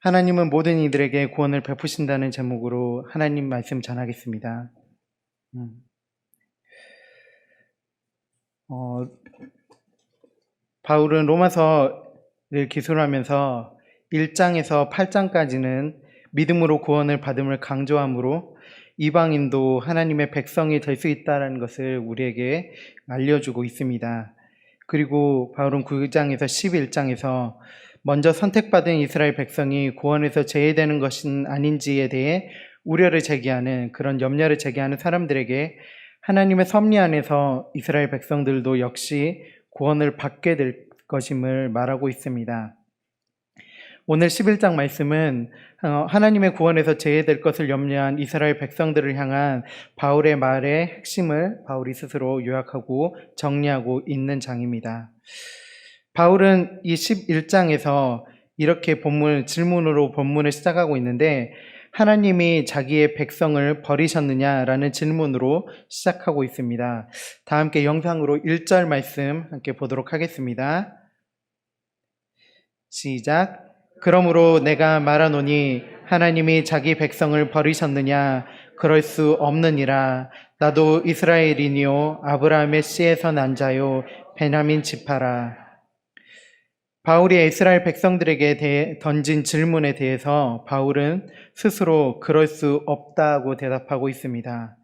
하나님은 모든 이들에게 구원을 베푸신다는 제목으로 하나님 말씀 전하겠습니다. 바울은 로마서를 기술하면서 1장에서 8장까지는 믿음으로 구원을 받음을 강조하므로 이방인도 하나님의 백성이 될 수 있다는 것을 우리에게 알려주고 있습니다. 그리고 바울은 9장에서 11장에서 먼저 선택받은 이스라엘 백성이 구원에서 제외되는 것은 아닌지에 대해 우려를 제기하는, 그런 염려를 제기하는 사람들에게 하나님의 섭리 안에서 이스라엘 백성들도 역시 구원을 받게 될 것임을 말하고 있습니다. 오늘 11장 말씀은 하나님의 구원에서 제외될 것을 염려한 이스라엘 백성들을 향한 바울의 말의 핵심을 바울이 스스로 요약하고 정리하고 있는 장입니다. 바울은 이 11장에서 이렇게 질문으로 본문을 시작하고 있는데, 하나님이 자기의 백성을 버리셨느냐라는 질문으로 시작하고 있습니다. 다 함께 영상으로 1절 말씀 함께 보도록 하겠습니다. 시작. 그러므로 내가 말하노니 하나님이 자기 백성을 버리셨느냐? 그럴 수 없느니라. 나도 이스라엘이니요 아브라함의 씨에서 난 자요 베냐민 지파라. 바울이 이스라엘 백성들에게 던진 질문에 대해서 바울은 스스로 그럴 수 없다고 대답하고 있습니다.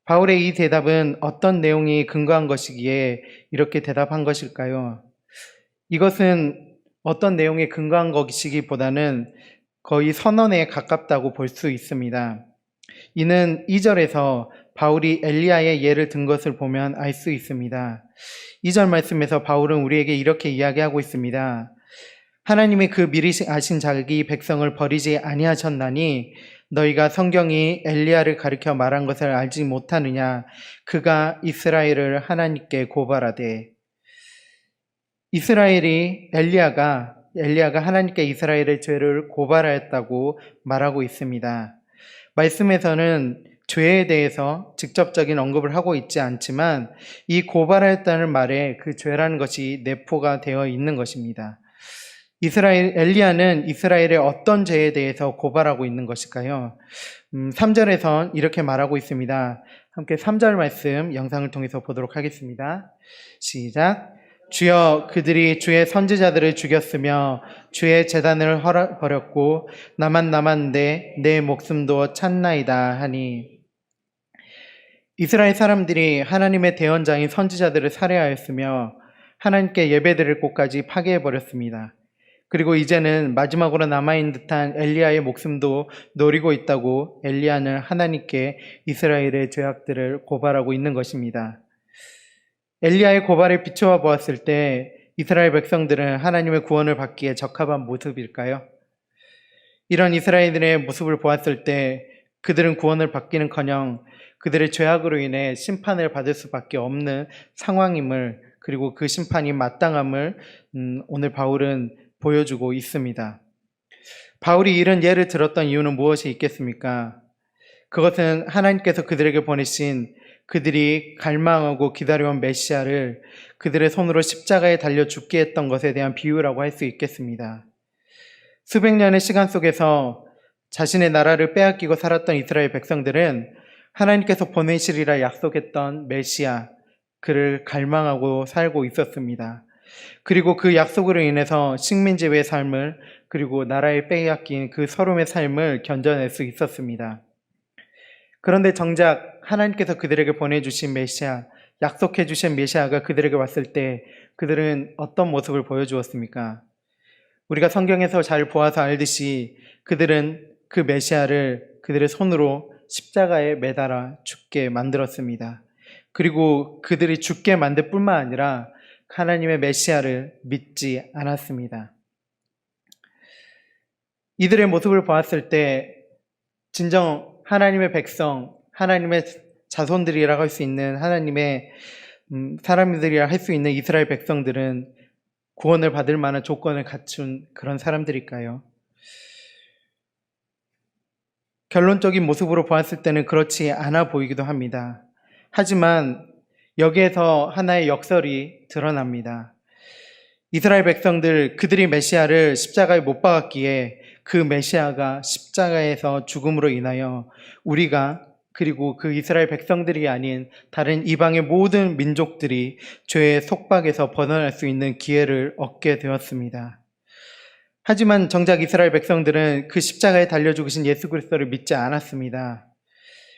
바울의 이 대답은 어떤 내용이 근거한 것이기에 이렇게 대답한 것일까요? 이것은 어떤 내용에 근거한 것이기보다는 거의 선언에 가깝다고 볼 수 있습니다. 이는 2절에서 바울이 엘리야의 예를 든 것을 보면 알 수 있습니다. 2절 말씀에서 바울은 우리에게 이렇게 이야기하고 있습니다. 하나님이 그 미리 아신 자기 백성을 버리지 아니하셨나니 너희가 성경이 엘리야를 가리켜 말한 것을 알지 못하느냐? 그가 이스라엘을 하나님께 고발하되. 엘리야가 하나님께 이스라엘의 죄를 고발하였다고 말하고 있습니다. 말씀에서는 죄에 대해서 직접적인 언급을 하고 있지 않지만 이 고발하였다는 말에 그 죄라는 것이 내포가 되어 있는 것입니다. 엘리야는 이스라엘의 어떤 죄에 대해서 고발하고 있는 것일까요? 3절에선 이렇게 말하고 있습니다. 함께 3절 말씀 영상을 통해서 보도록 하겠습니다. 시작. 주여, 그들이 주의 선지자들을 죽였으며 주의 제단을 버렸고 나만 남았는데 내 목숨도 찾나이다 하니. 이스라엘 사람들이 하나님의 대언자인 선지자들을 살해하였으며 하나님께 예배드릴 곳까지 파괴해버렸습니다. 그리고 이제는 마지막으로 남아있는 듯한 엘리야의 목숨도 노리고 있다고 엘리야는 하나님께 이스라엘의 죄악들을 고발하고 있는 것입니다. 엘리야의 고발에 비추어 보았을 때 이스라엘 백성들은 하나님의 구원을 받기에 적합한 모습일까요? 이런 이스라엘들의 모습을 보았을 때 그들은 구원을 받기는커녕 그들의 죄악으로 인해 심판을 받을 수밖에 없는 상황임을, 그리고 그 심판이 마땅함을 오늘 바울은 보여주고 있습니다. 바울이 이런 예를 들었던 이유는 무엇이 있겠습니까? 그것은 하나님께서 그들에게 보내신 그들이 갈망하고 기다려온 메시아를 그들의 손으로 십자가에 달려 죽게 했던 것에 대한 비유라고 할 수 있겠습니다. 수백 년의 시간 속에서 자신의 나라를 빼앗기고 살았던 이스라엘 백성들은 하나님께서 보내시리라 약속했던 메시아, 그를 갈망하고 살고 있었습니다. 그리고 그 약속으로 인해서 식민지의 삶을, 그리고 나라에 빼앗긴 그 서름의 삶을 견뎌낼 수 있었습니다. 그런데 정작 하나님께서 그들에게 보내주신 메시아, 약속해 주신 메시아가 그들에게 왔을 때 그들은 어떤 모습을 보여주었습니까? 우리가 성경에서 잘 보아서 알듯이 그들은 그 메시아를 그들의 손으로 십자가에 매달아 죽게 만들었습니다. 그리고 그들이 죽게 만들 뿐만 아니라 하나님의 메시아를 믿지 않았습니다. 이들의 모습을 보았을 때 진정 하나님의 백성, 하나님의 자손들이라고 할 수 있는 하나님의 사람들이라 할 수 있는 이스라엘 백성들은 구원을 받을 만한 조건을 갖춘 그런 사람들일까요? 결론적인 모습으로 보았을 때는 그렇지 않아 보이기도 합니다. 하지만 여기에서 하나의 역설이 드러납니다. 이스라엘 백성들, 그들이 메시아를 십자가에 못 박았기에 그 메시아가 십자가에서 죽음으로 인하여 우리가 그리고 그 이스라엘 백성들이 아닌 다른 이방의 모든 민족들이 죄의 속박에서 벗어날 수 있는 기회를 얻게 되었습니다. 하지만 정작 이스라엘 백성들은 그 십자가에 달려 죽으신 예수 그리스도를 믿지 않았습니다.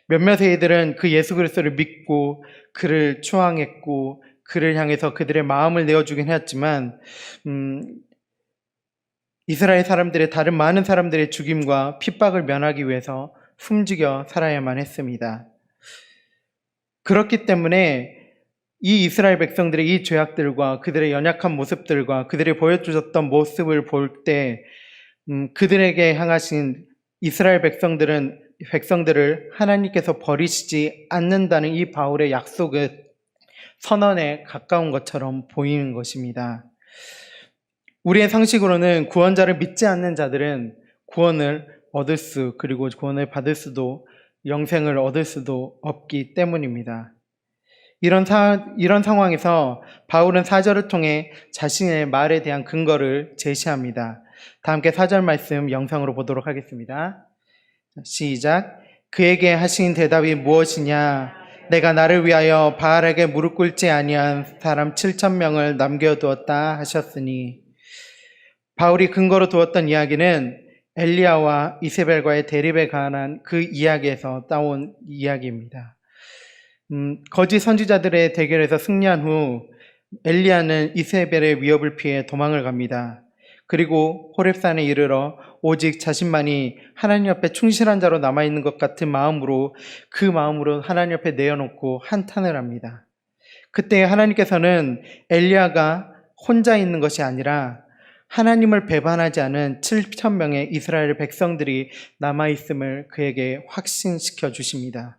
몇몇의 이들은 그 예수 그리스도를 믿고 그를 추앙했고 그를 향해서 그들의 마음을 내어주긴 했지만 이스라엘 사람들의 다른 많은 사람들의 죽임과 핍박을 면하기 위해서 숨지겨 살아야만 했습니다. 그렇기 때문에 이 이스라엘 백성들의 이 죄악들과 그들의 연약한 모습들과 그들이 보여주셨던 모습을 볼 때 그들에게 향하신 이스라엘 백성들을 하나님께서 버리시지 않는다는 이 바울의 약속은 선언에 가까운 것처럼 보이는 것입니다. 우리의 상식으로는 구원자를 믿지 않는 자들은 구원을 얻을 수 그리고 구원을 받을 수도 영생을 얻을 수도 없기 때문입니다. 이런 상황에서 바울은 4절을 통해 자신의 말에 대한 근거를 제시합니다. 다 함께 4절 말씀 영상으로 보도록 하겠습니다. 시작. 그에게 하신 대답이 무엇이냐? 내가 나를 위하여 바알에게 무릎 꿇지 아니한 사람 7,000명을 남겨두었다 하셨으니, 바울이 근거로 두었던 이야기는 엘리야와 이세벨과의 대립에 관한 그 이야기에서 따온 이야기입니다. 거짓 선지자들의 대결에서 승리한 후 엘리야는 이세벨의 위협을 피해 도망을 갑니다. 그리고 호렙산에 이르러 오직 자신만이 하나님 앞에 충실한 자로 남아있는 것 같은 마음으로 하나님 앞에 내어놓고 한탄을 합니다. 그때 하나님께서는 엘리야가 혼자 있는 것이 아니라 하나님을 배반하지 않은 7,000명의 이스라엘 백성들이 남아있음을 그에게 확신시켜 주십니다.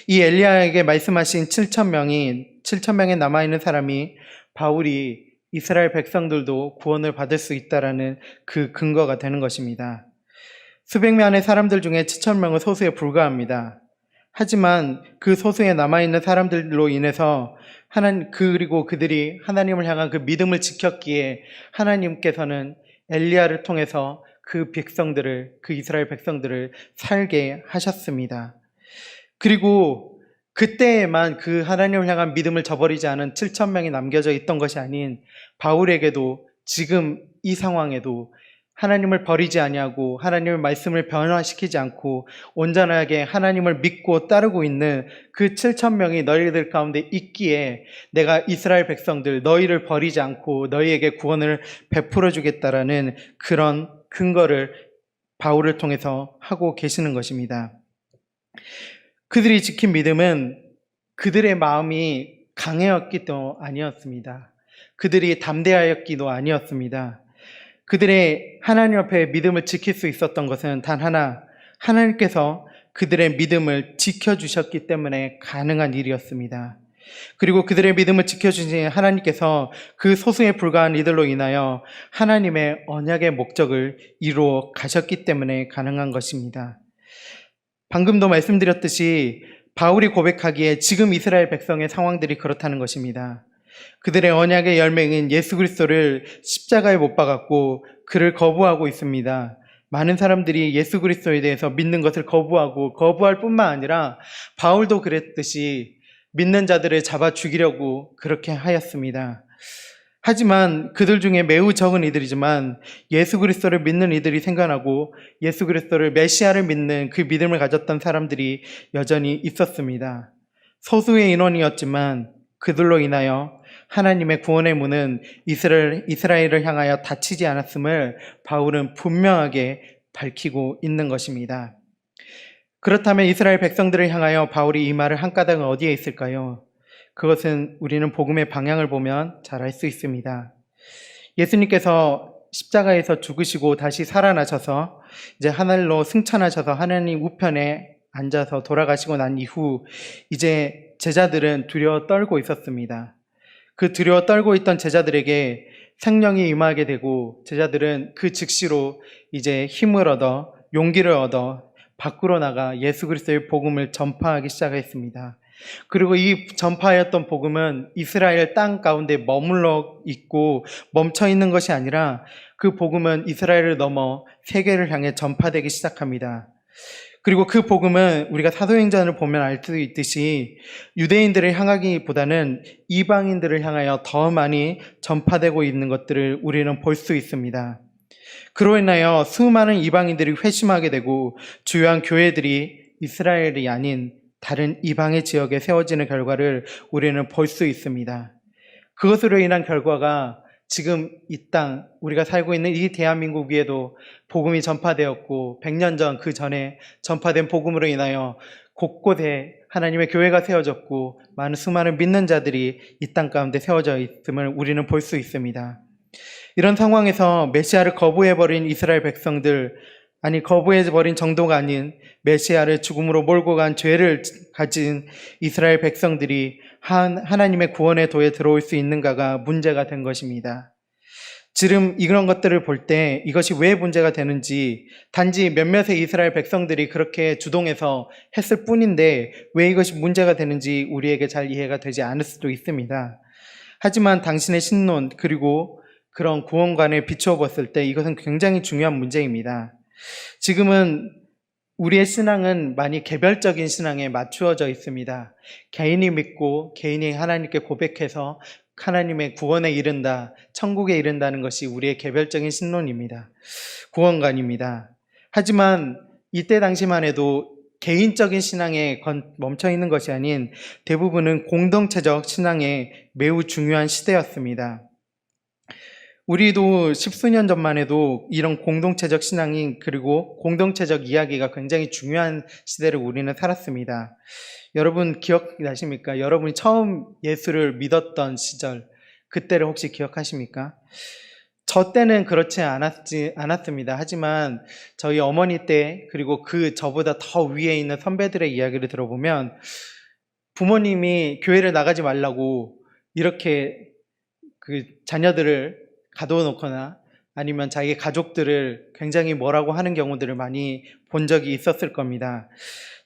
이 엘리야에게 말씀하신 7,000명에 남아있는 사람이 바울이 이스라엘 백성들도 구원을 받을 수 있다라는 그 근거가 되는 것입니다. 수백 명의 사람들 중에 7,000명은 소수에 불과합니다. 하지만 그 소수에 남아있는 사람들로 인해서 그리고 그들이 하나님을 향한 그 믿음을 지켰기에 하나님께서는 엘리야를 통해서 그 이스라엘 백성들을 살게 하셨습니다. 그리고 그때에만 그 하나님을 향한 믿음을 저버리지 않은 7,000명이 남겨져 있던 것이 아닌 바울에게도 지금 이 상황에도 하나님을 버리지 아니하고 하나님의 말씀을 변화시키지 않고 온전하게 하나님을 믿고 따르고 있는 그 7,000명이 너희들 가운데 있기에 내가 이스라엘 백성들 너희를 버리지 않고 너희에게 구원을 베풀어 주겠다라는 그런 근거를 바울을 통해서 하고 계시는 것입니다. 그들이 지킨 믿음은 그들의 마음이 강해였기도 아니었습니다. 그들이 담대하였기도 아니었습니다. 그들의 하나님 앞에 믿음을 지킬 수 있었던 것은 단 하나, 하나님께서 그들의 믿음을 지켜주셨기 때문에 가능한 일이었습니다. 그리고 그들의 믿음을 지켜주신 하나님께서 그 소수에 불과한 이들로 인하여 하나님의 언약의 목적을 이루어 가셨기 때문에 가능한 것입니다. 방금도 말씀드렸듯이 바울이 고백하기에 지금 이스라엘 백성의 상황들이 그렇다는 것입니다. 그들의 언약의 열매인 예수 그리스도를 십자가에 못 박았고 그를 거부하고 있습니다. 많은 사람들이 예수 그리스도에 대해서 믿는 것을 거부할 뿐만 아니라 바울도 그랬듯이 믿는 자들을 잡아 죽이려고 그렇게 하였습니다. 하지만 그들 중에 매우 적은 이들이지만 예수 그리스도를 믿는 이들이 생겨나고 예수 그리스도를 메시아를 믿는 그 믿음을 가졌던 사람들이 여전히 있었습니다. 소수의 인원이었지만 그들로 인하여 하나님의 구원의 문은 이스라엘을 향하여 닫히지 않았음을 바울은 분명하게 밝히고 있는 것입니다. 그렇다면 이스라엘 백성들을 향하여 바울이 이 말을 한 까닭은 어디에 있을까요? 그것은 우리는 복음의 방향을 보면 잘 알 수 있습니다. 예수님께서 십자가에서 죽으시고 다시 살아나셔서 이제 하늘로 승천하셔서 하나님 우편에 앉아서 돌아가시고 난 이후 이제 제자들은 두려워 떨고 있었습니다. 그 두려워 떨고 있던 제자들에게 생명이 임하게 되고 제자들은 그 즉시로 이제 힘을 얻어 용기를 얻어 밖으로 나가 예수 그리스도의 복음을 전파하기 시작했습니다. 그리고 이 전파하였던 복음은 이스라엘 땅 가운데 머물러 있고 멈춰 있는 것이 아니라 그 복음은 이스라엘을 넘어 세계를 향해 전파되기 시작합니다. 그리고 그 복음은 우리가 사도행전을 보면 알 수 있듯이 유대인들을 향하기보다는 이방인들을 향하여 더 많이 전파되고 있는 것들을 우리는 볼 수 있습니다. 그로 인하여 수많은 이방인들이 회심하게 되고 주요한 교회들이 이스라엘이 아닌 다른 이방의 지역에 세워지는 결과를 우리는 볼 수 있습니다. 그것으로 인한 결과가 지금 이 땅, 우리가 살고 있는 이 대한민국 위에도 복음이 전파되었고 100년 전 그 전에 전파된 복음으로 인하여 곳곳에 하나님의 교회가 세워졌고 수많은 믿는 자들이 이 땅 가운데 세워져 있음을 우리는 볼 수 있습니다. 이런 상황에서 메시아를 거부해버린 이스라엘 백성들, 거부해버린 정도가 아닌 메시아를 죽음으로 몰고 간 죄를 가진 이스라엘 백성들이 하나님의 구원의 도에 들어올 수 있는가가 문제가 된 것입니다. 지금 이런 것들을 볼 때 이것이 왜 문제가 되는지 단지 몇몇의 이스라엘 백성들이 그렇게 주동해서 했을 뿐인데 왜 이것이 문제가 되는지 우리에게 잘 이해가 되지 않을 수도 있습니다. 하지만 당신의 신론 그리고 그런 구원관에 비추어 봤을 때 이것은 굉장히 중요한 문제입니다. 지금은 우리의 신앙은 많이 개별적인 신앙에 맞추어져 있습니다. 개인이 믿고 개인이 하나님께 고백해서 하나님의 구원에 이른다, 천국에 이른다는 것이 우리의 개별적인 신론입니다. 구원관입니다. 하지만 이때 당시만 해도 개인적인 신앙에 멈춰 있는 것이 아닌 대부분은 공동체적 신앙에 매우 중요한 시대였습니다. 우리도 십수년 전만 해도 이런 공동체적 신앙이 그리고 공동체적 이야기가 굉장히 중요한 시대를 우리는 살았습니다. 여러분 기억나십니까? 여러분이 처음 예수를 믿었던 시절, 그때를 혹시 기억하십니까? 저 때는 그렇지 않았습니다. 하지만 저희 어머니 때 그리고 저보다 더 위에 있는 선배들의 이야기를 들어보면 부모님이 교회를 나가지 말라고 이렇게 자녀들을 가둬놓거나 아니면 자기 가족들을 굉장히 뭐라고 하는 경우들을 많이 본 적이 있었을 겁니다.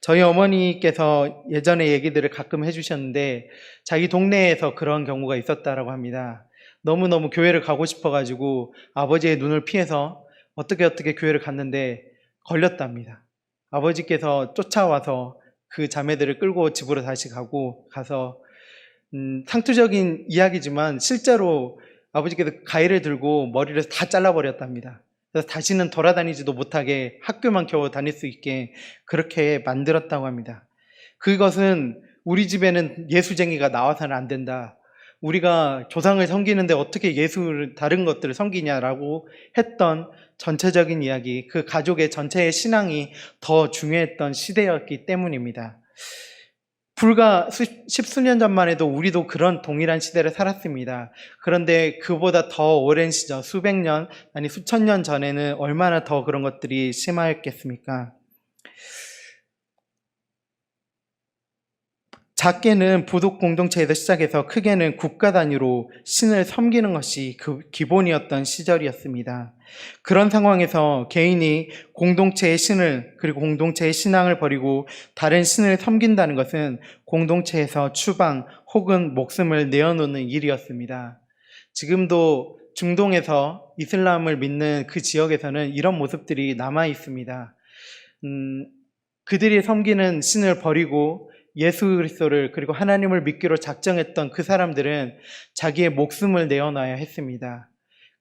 저희 어머니께서 예전에 얘기들을 가끔 해주셨는데 자기 동네에서 그런 경우가 있었다라고 합니다. 너무너무 교회를 가고 싶어가지고 아버지의 눈을 피해서 어떻게 교회를 갔는데 걸렸답니다. 아버지께서 쫓아와서 그 자매들을 끌고 집으로 다시 가서 상투적인 이야기지만 실제로 아버지께서 가위를 들고 머리를 다 잘라버렸답니다. 그래서 다시는 돌아다니지도 못하게 학교만 겨우 다닐 수 있게 그렇게 만들었다고 합니다. 그것은 우리 집에는 예수쟁이가 나와서는 안 된다. 우리가 조상을 섬기는데 어떻게 다른 것들을 섬기냐라고 했던 전체적인 이야기, 그 가족의 전체의 신앙이 더 중요했던 시대였기 때문입니다. 불과 십수년 전만 해도 우리도 그런 동일한 시대를 살았습니다. 그런데 그보다 더 오랜 시절, 수백 년, 수천 년 전에는 얼마나 더 그런 것들이 심하였겠습니까? 작게는 부독 공동체에서 시작해서 크게는 국가 단위로 신을 섬기는 것이 그 기본이었던 시절이었습니다. 그런 상황에서 개인이 공동체의 신을 그리고 공동체의 신앙을 버리고 다른 신을 섬긴다는 것은 공동체에서 추방 혹은 목숨을 내어놓는 일이었습니다. 지금도 중동에서 이슬람을 믿는 그 지역에서는 이런 모습들이 남아 있습니다. 그들이 섬기는 신을 버리고 예수 그리스도를 그리고 하나님을 믿기로 작정했던 그 사람들은 자기의 목숨을 내어놔야 했습니다.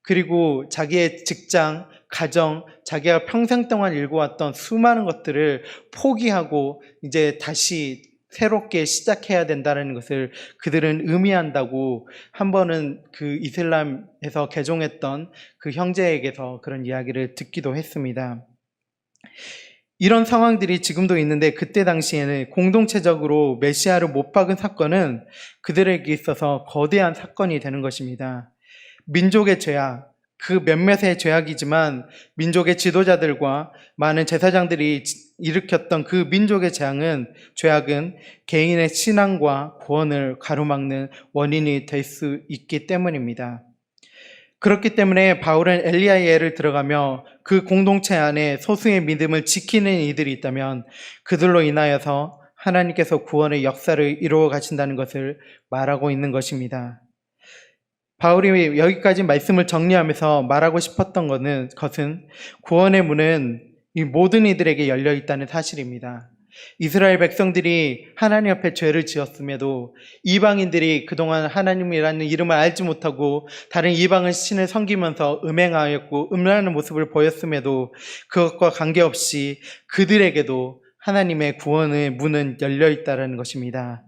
그리고 자기의 직장, 가정, 자기가 평생 동안 일궈왔던 수많은 것들을 포기하고 이제 다시 새롭게 시작해야 된다는 것을 그들은 의미한다고 한 번은 그 이슬람에서 개종했던 그 형제에게서 그런 이야기를 듣기도 했습니다. 이런 상황들이 지금도 있는데 그때 당시에는 공동체적으로 메시아를 못 박은 사건은 그들에게 있어서 거대한 사건이 되는 것입니다. 민족의 죄악, 그 몇몇의 죄악이지만 민족의 지도자들과 많은 제사장들이 일으켰던 그 민족의 죄악은 개인의 신앙과 구원을 가로막는 원인이 될 수 있기 때문입니다. 그렇기 때문에 바울은 엘리야의 예를 들어가며 그 공동체 안에 소수의 믿음을 지키는 이들이 있다면 그들로 인하여서 하나님께서 구원의 역사를 이루어 가신다는 것을 말하고 있는 것입니다. 바울이 여기까지 말씀을 정리하면서 말하고 싶었던 것은 구원의 문은 이 모든 이들에게 열려 있다는 사실입니다. 이스라엘 백성들이 하나님 앞에 죄를 지었음에도 이방인들이 그동안 하나님이라는 이름을 알지 못하고 다른 이방의 신을 섬기면서 음행하였고 음란한 모습을 보였음에도 그것과 관계없이 그들에게도 하나님의 구원의 문은 열려 있다는 것입니다.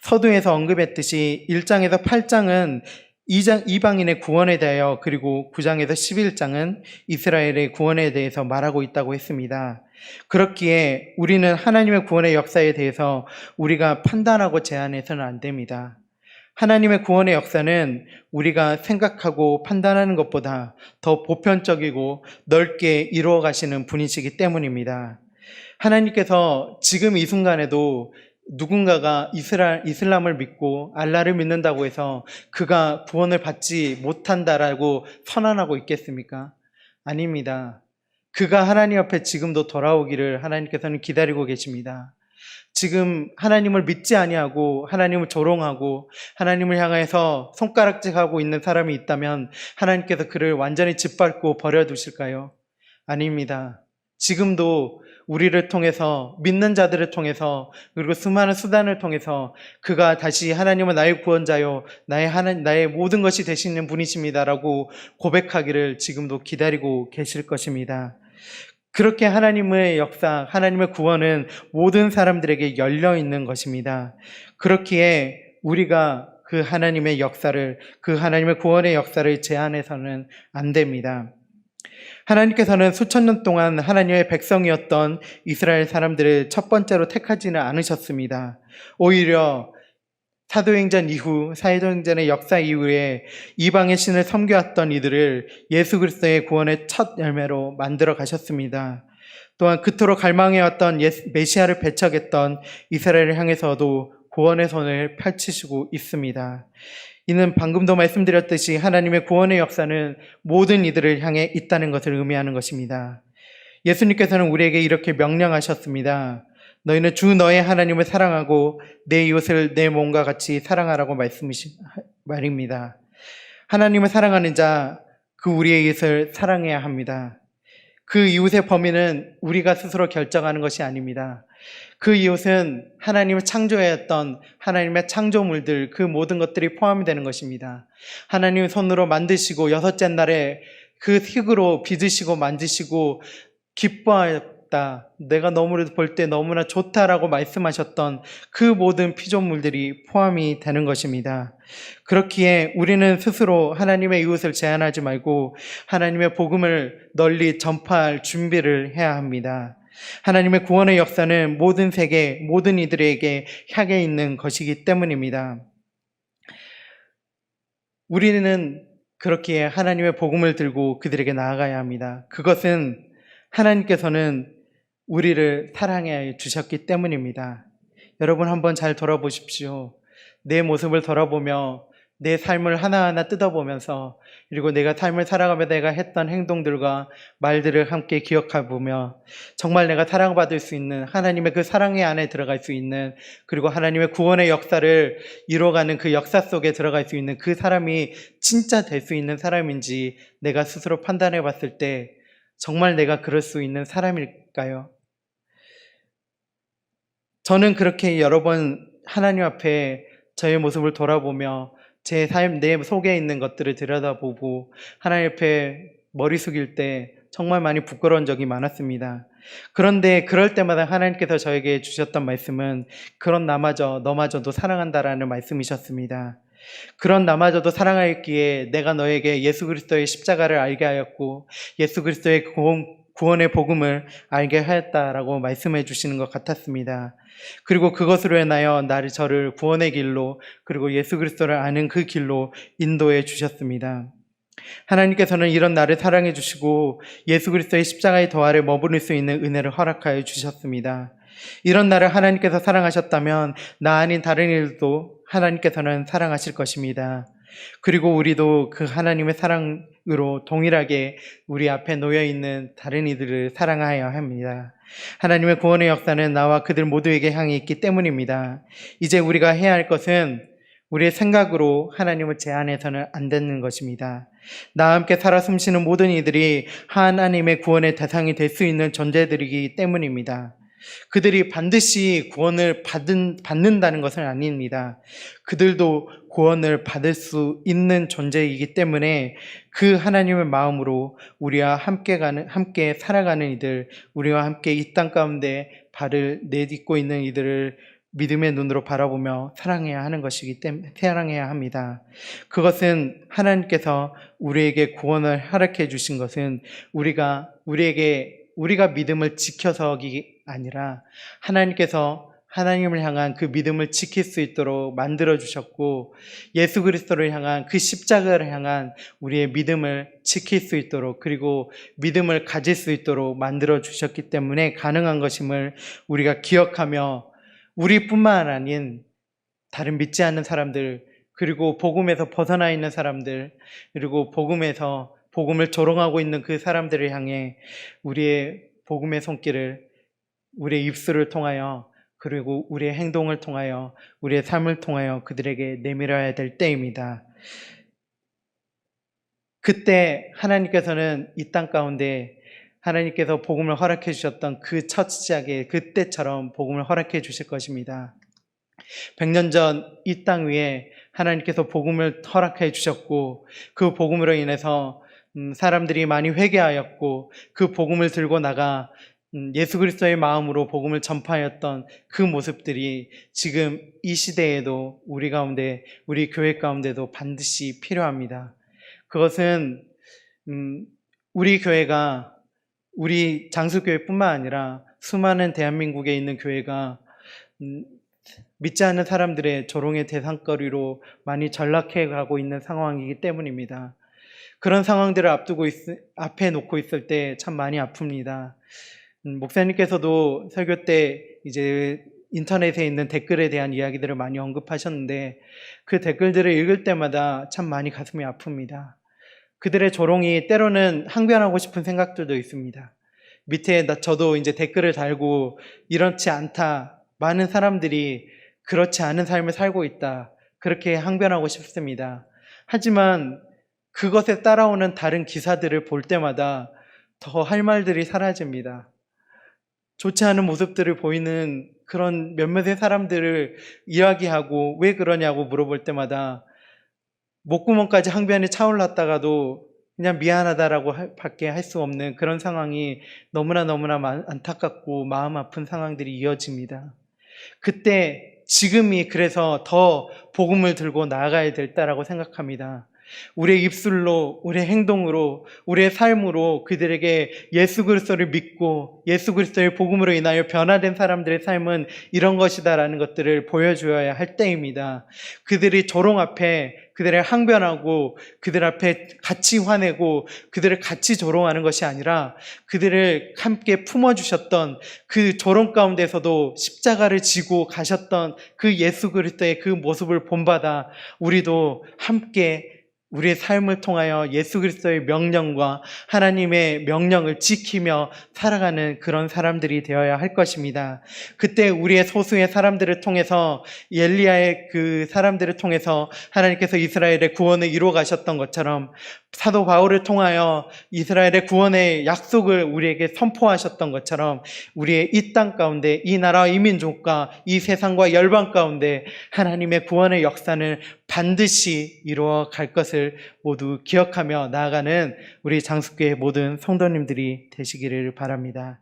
서두에서 언급했듯이 1장에서 8장은 이방인의 구원에 대하여, 그리고 9장에서 11장은 이스라엘의 구원에 대해서 말하고 있다고 했습니다. 그렇기에 우리는 하나님의 구원의 역사에 대해서 우리가 판단하고 제한해서는 안 됩니다. 하나님의 구원의 역사는 우리가 생각하고 판단하는 것보다 더 보편적이고 넓게 이루어 가시는 분이시기 때문입니다. 하나님께서 지금 이 순간에도 누군가가 이슬람을 믿고 알라를 믿는다고 해서 그가 구원을 받지 못한다라고 선언하고 있겠습니까? 아닙니다. 그가 하나님 앞에 지금도 돌아오기를 하나님께서는 기다리고 계십니다. 지금 하나님을 믿지 아니하고 하나님을 조롱하고 하나님을 향해서 손가락질하고 있는 사람이 있다면 하나님께서 그를 완전히 짓밟고 버려두실까요? 아닙니다. 지금도 우리를 통해서, 믿는 자들을 통해서, 그리고 수많은 수단을 통해서 그가 다시 하나님은 나의 구원자요, 나의 모든 것이 되시는 분이십니다라고 고백하기를 지금도 기다리고 계실 것입니다. 그렇게 하나님의 역사, 하나님의 구원은 모든 사람들에게 열려 있는 것입니다. 그렇기에 우리가 그 하나님의 역사를, 그 하나님의 구원의 역사를 제한해서는 안 됩니다. 하나님께서는 수천 년 동안 하나님의 백성이었던 이스라엘 사람들을 첫 번째로 택하지는 않으셨습니다. 오히려 사도행전의 역사 이후에 이방의 신을 섬겨왔던 이들을 예수 그리스도의 구원의 첫 열매로 만들어 가셨습니다. 또한 그토록 갈망해왔던 메시아를 배척했던 이스라엘을 향해서도 구원의 손을 펼치시고 있습니다. 이는 방금도 말씀드렸듯이 하나님의 구원의 역사는 모든 이들을 향해 있다는 것을 의미하는 것입니다. 예수님께서는 우리에게 이렇게 명령하셨습니다. 너희는 주 너의 하나님을 사랑하고 내 이웃을 내 몸과 같이 사랑하라고 말입니다. 하나님을 사랑하는 자, 그 우리의 이웃을 사랑해야 합니다. 그 이웃의 범위는 우리가 스스로 결정하는 것이 아닙니다. 그 이웃은 하나님을 창조하였던 하나님의 창조물들, 그 모든 것들이 포함이 되는 것입니다. 하나님의 손으로 만드시고 여섯째 날에 그 흙으로 빚으시고 만드시고 기뻐하였다, 내가 볼 때 너무나 좋다라고 말씀하셨던 그 모든 피조물들이 포함이 되는 것입니다. 그렇기에 우리는 스스로 하나님의 이웃을 제한하지 말고 하나님의 복음을 널리 전파할 준비를 해야 합니다. 하나님의 구원의 역사는 모든 세계, 모든 이들에게 향해 있는 것이기 때문입니다. 우리는 그렇기에 하나님의 복음을 들고 그들에게 나아가야 합니다. 그것은 하나님께서는 우리를 사랑해 주셨기 때문입니다. 여러분 한번 잘 돌아보십시오. 내 모습을 돌아보며 내 삶을 하나하나 뜯어보면서, 그리고 내가 삶을 살아가며 내가 했던 행동들과 말들을 함께 기억해보며 정말 내가 사랑받을 수 있는, 하나님의 그 사랑의 안에 들어갈 수 있는, 그리고 하나님의 구원의 역사를 이루어가는 그 역사 속에 들어갈 수 있는 그 사람이 진짜 될 수 있는 사람인지 내가 스스로 판단해 봤을 때 정말 내가 그럴 수 있는 사람일까요? 저는 그렇게 여러 번 하나님 앞에 저의 모습을 돌아보며 제 삶, 내 속에 있는 것들을 들여다보고 하나님 앞에 머리 숙일 때 정말 많이 부끄러운 적이 많았습니다. 그런데 그럴 때마다 하나님께서 저에게 주셨던 말씀은 그런 너마저도 사랑한다라는 말씀이셨습니다. 그런 나마저도 사랑하였기에 내가 너에게 예수 그리스도의 십자가를 알게 하였고 예수 그리스도의 구원의 복음을 알게 하였다라고 말씀해 주시는 것 같았습니다. 그리고 그것으로 인하여 저를 구원의 길로, 그리고 예수 그리스도를 아는 그 길로 인도해 주셨습니다. 하나님께서는 이런 나를 사랑해 주시고 예수 그리스도의 십자가의 도 아래 머무를 수 있는 은혜를 허락하여 주셨습니다. 이런 나를 하나님께서 사랑하셨다면 나 아닌 다른 일도 하나님께서는 사랑하실 것입니다. 그리고 우리도 그 하나님의 사랑으로 동일하게 우리 앞에 놓여 있는 다른 이들을 사랑하여야 합니다. 하나님의 구원의 역사는 나와 그들 모두에게 향해 있기 때문입니다. 이제 우리가 해야 할 것은 우리의 생각으로 하나님을 제한해서는 안 되는 것입니다. 나와 함께 살아 숨쉬는 모든 이들이 하나님의 구원의 대상이 될 수 있는 존재들이기 때문입니다. 그들이 반드시 구원을 받는다는 것은 아닙니다. 그들도 구원을 받을 수 있는 존재이기 때문에 그 하나님의 마음으로 우리와 함께 살아가는 이들, 우리와 함께 이 땅 가운데 발을 내딛고 있는 이들을 믿음의 눈으로 바라보며 사랑해야 하는 것이기 때문에 사랑해야 합니다. 그것은 하나님께서 우리에게 구원을 허락해 주신 것은 우리가 믿음을 지켜서기 아니라 하나님께서 하나님을 향한 그 믿음을 지킬 수 있도록 만들어 주셨고, 예수 그리스도를 향한 그 십자가를 향한 우리의 믿음을 지킬 수 있도록, 그리고 믿음을 가질 수 있도록 만들어 주셨기 때문에 가능한 것임을 우리가 기억하며, 우리뿐만 아닌 다른 믿지 않는 사람들, 그리고 복음에서 벗어나 있는 사람들, 그리고 복음을 조롱하고 있는 그 사람들을 향해 우리의 복음의 손길을 우리의 입술을 통하여, 그리고 우리의 행동을 통하여, 우리의 삶을 통하여 그들에게 내밀어야 될 때입니다. 그때 하나님께서는 이 땅 가운데 하나님께서 복음을 허락해 주셨던 그 첫 시작에 그때처럼 복음을 허락해 주실 것입니다. 100년 전 이 땅 위에 하나님께서 복음을 허락해 주셨고, 그 복음으로 인해서 사람들이 많이 회개하였고, 그 복음을 들고 나가 예수 그리스도의 마음으로 복음을 전파하였던 그 모습들이 지금 이 시대에도 우리 가운데, 우리 교회 가운데도 반드시 필요합니다. 그것은 우리 교회가, 우리 장수교회뿐만 아니라 수많은 대한민국에 있는 교회가 믿지 않는 사람들의 조롱의 대상거리로 많이 전락해 가고 있는 상황이기 때문입니다. 그런 상황들을 앞에 놓고 있을 때 참 많이 아픕니다. 목사님께서도 설교 때 이제 인터넷에 있는 댓글에 대한 이야기들을 많이 언급하셨는데, 그 댓글들을 읽을 때마다 참 많이 가슴이 아픕니다. 그들의 조롱이 때로는 항변하고 싶은 생각들도 있습니다. 밑에 저도 이제 댓글을 달고 이렇지 않다, 많은 사람들이 그렇지 않은 삶을 살고 있다, 그렇게 항변하고 싶습니다. 하지만 그것에 따라오는 다른 기사들을 볼 때마다 더 할 말들이 사라집니다. 좋지 않은 모습들을 보이는 그런 몇몇의 사람들을 이야기하고 왜 그러냐고 물어볼 때마다 목구멍까지 항변이 차올랐다가도 그냥 미안하다라고 밖에 할 수 없는 그런 상황이 너무나 안타깝고 마음 아픈 상황들이 이어집니다. 그때 지금이 그래서 더 복음을 들고 나아가야 될 때라고 생각합니다. 우리의 입술로, 우리의 행동으로, 우리의 삶으로 그들에게 예수 그리스도를 믿고 예수 그리스도의 복음으로 인하여 변화된 사람들의 삶은 이런 것이다라는 것들을 보여줘야 할 때입니다. 그들이 조롱 앞에 그들을 항변하고 그들 앞에 같이 화내고 그들을 같이 조롱하는 것이 아니라, 그들을 함께 품어주셨던 그 조롱 가운데서도 십자가를 지고 가셨던 그 예수 그리스도의 그 모습을 본받아 우리도 함께 우리의 삶을 통하여 예수 그리스도의 명령과 하나님의 명령을 지키며 살아가는 그런 사람들이 되어야 할 것입니다. 그때 우리의 소수의 사람들을 통해서, 엘리야의 그 사람들을 통해서 하나님께서 이스라엘의 구원을 이루어 가셨던 것처럼, 사도 바울을 통하여 이스라엘의 구원의 약속을 우리에게 선포하셨던 것처럼, 우리의 이 땅 가운데, 이 나라와 이 민족과 이 세상과 열방 가운데 하나님의 구원의 역사는 반드시 이루어 갈 것을 모두 기억하며 나아가는 우리 장수교회 모든 성도님들이 되시기를 바랍니다.